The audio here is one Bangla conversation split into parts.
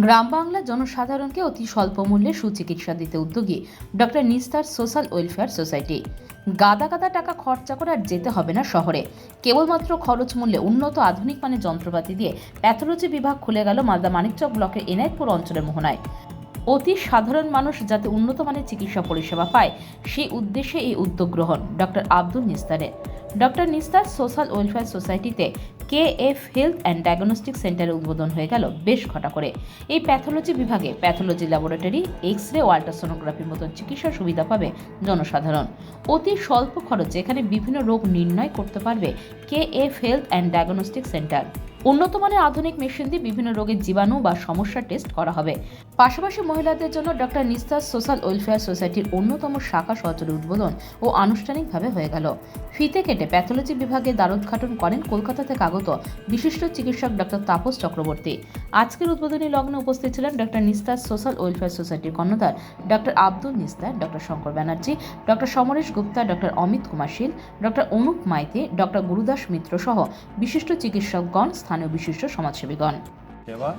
গ্রাম বাংলার জনসাধারণকে অতি স্বল্প মূল্যে সুচিকিৎসা দিতে উদ্যোগী ডক্টর নিস্তার সোশ্যাল ওয়েলফেয়ার সোসাইটি। গাদা গাদা টাকা খরচা করে আর যেতে হবে না শহরে, কেবলমাত্র খরচ মূল্যে উন্নত আধুনিক মানের যন্ত্রপাতি দিয়ে প্যাথোলজি বিভাগ খুলে গেল মালদা মানিকচক ব্লকের এনায়েতপুর অঞ্চলের মোহনায়। অতি সাধারণ মানুষ যাতে উন্নত মানের চিকিৎসা পরিষেবা পায়, সেই উদ্দেশ্যে এই উদ্যোগ গ্রহণ ডক্টর আব্দুল নিস্তারের। ডক্টর নিস্তার সোশ্যাল ওয়েলফেয়ার সোসাইটিতে KF হেলথ অ্যান্ড ডায়াগনস্টিক সেন্টারের উদ্বোধন হয়ে গেল বেশ ঘটা করে। এই প্যাথোলজি বিভাগে প্যাথোলজি ল্যাবরেটরি, এক্স-রে ও আল্ট্রাসোনোগ্রাফির মতন চিকিৎসা সুবিধা পাবে জনসাধারণ। অতি স্বল্প খরচে এখানে বিভিন্ন রোগ নির্ণয় করতে পারবে KF health and diagnostic centre. উন্নত মানের আধুনিক মেশিন দিয়ে বিভিন্ন রোগের জীবাণু বা সমস্যার টেস্ট করা হবে। পাশাপাশি মহিলাদের জন্য ডক্টর নিস্তার সোশ্যাল ওয়েলফেয়ার সোসাইটির অন্যতম শাখা সচল উদ্বোধন ও আনুষ্ঠানিকভাবে হয়ে গেল। ফিতে কেটে প্যাথোলজি বিভাগে দ্বারোদ্ঘাটন করেন কলকাতা থেকে আগত বিশিষ্ট চিকিৎসক ডক্টর তাপস চক্রবর্তী। আজকের উদ্বোধনী লগ্নে উপস্থিত ছিলেন ডক্টর নিস্তার সোশ্যাল ওয়েলফেয়ার সোসাইটির কর্ণধার doctor Abdul Nistar, doctor Shankar Banerjee, doctor Samaresh Gupta, doctor Amit Kumar Sheel, doctor Anup Maity, doctor Gurudas Mitra সহ বিশিষ্ট চিকিৎসকগণ, স্থানীয় বিশিষ্ট সমাজসেবীগণ। সেবা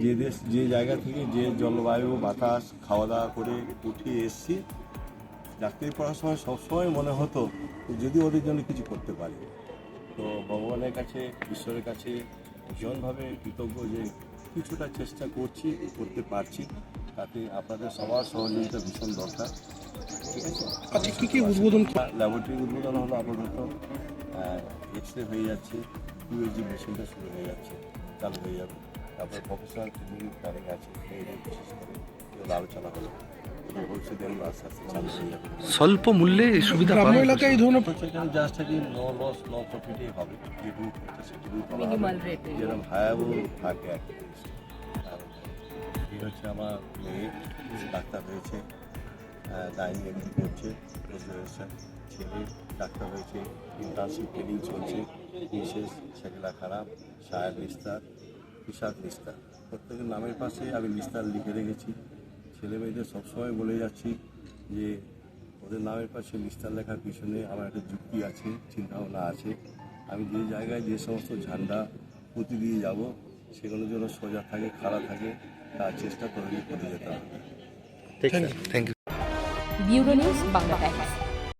যে দেশ যে জায়গা থেকে যে জলবায়ু বাতাস খাওয়া দাওয়া করে উঠে এসছি, ডাক্তারি পড়ার সময় সবসময় মনে হতো যদি ওদের জন্য কিছু করতে পারি। তো ভগবানের কাছে, ঈশ্বরের কাছে ভীষণভাবে কৃতজ্ঞ যে কিছুটা চেষ্টা করতে পারছি। তাতে আপনাদের সবার সহযোগিতা ভীষণ দরকার। ঠিক আছে, আচ্ছা, কী কী উদ্বোধন? ল্যাবরেটরি উদ্বোধন হলো আপাতত, এক্স-রে হয়ে যাচ্ছে, UAG মেশিনটা শুরু হয়ে যাচ্ছে, চালু হয়ে যাবে। তারপরে প্রফেশনাল ট্রেনিং প্ল্যানিং আছে, মেয়েদের বিশেষ করে এগুলো আলোচনা হলো, ভবিষ্যতে আস্তে আস্তে চালু হয়ে যাবে। স্বল্প মূল্যে এই সুবিধা গ্রাম্য এলাকায় এই ধরনের জাস্ট থাকি নো লস নো প্রফিটই হবে, যেটুকু করতে সেটুকু করা হবে, যেরকম হায়াবল থাকে একটা জিনিস। আর এই হচ্ছে আমার মেয়ে, ডাক্তার হয়েছে, গাইনি এমডি করছে, গ্রাজুয়েশন। ছেলে ডাক্তার হয়েছে, ইন্টার্নশিপ ট্রেনিং চলছে। বিশেষ সেগুলা খারাপ, সাহেব নিস্তার, ইশাক নিস্তার, প্রত্যেকের নামের পাশে আমি নিস্তার লিখে রেখেছি। ছেলে মেয়েদের সবসময় বলে যাচ্ছি যে ওদের নামের পাশে নিস্তার লেখার পিছনে আমার একটা যুক্তি আছে, চিন্তাভাবনা আছে। আমি যে জায়গায় যে সমস্ত ঝান্ডা পুঁতি দিয়ে যাব, সেগুলো যেন সোজা থাকে, খাড়া থাকে, তার চেষ্টা করে যেতে হবে। Thank you. Bureau news, Bangla Times.